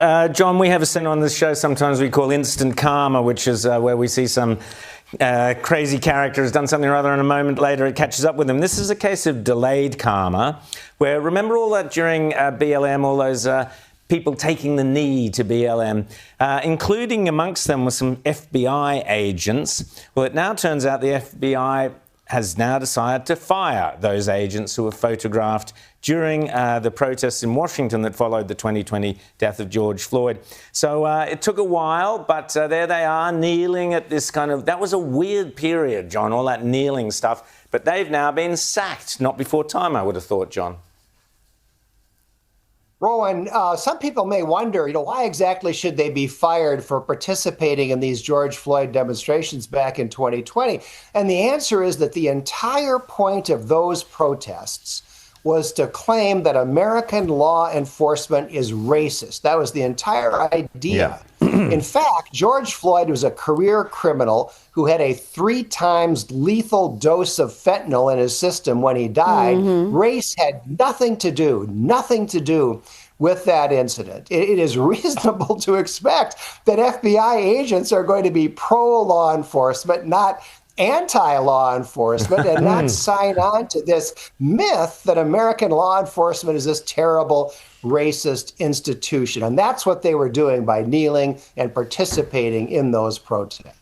John, we have a segment on this show sometimes we call instant karma, which is where we see some crazy character has done something or other and a moment later it catches up with them. This is a case of delayed karma, where remember all that during BLM, all those people taking the knee to BLM, including amongst them were some FBI agents. Well, it now turns out the FBI has now decided to fire those agents who were photographed during the protests in Washington that followed the 2020 death of George Floyd. So it took a while, but there they are kneeling at this kind of, that was a weird period, John, all that kneeling stuff. But they've now been sacked, not before time, I would have thought, John. Rowan, some people may wonder, why exactly should they be fired for participating in these George Floyd demonstrations back in 2020? And the answer is that the entire point of those protests was to claim that American law enforcement is racist. That was the entire idea. Yeah. In fact, George Floyd was a career criminal who had a 3 times lethal dose of fentanyl in his system when he died. Mm-hmm. Race had nothing to do with that incident. It is reasonable to expect that FBI agents are going to be pro-law enforcement, not anti-law enforcement, and not sign on to this myth that American law enforcement is this terrible racist institution. And that's what they were doing by kneeling and participating in those protests.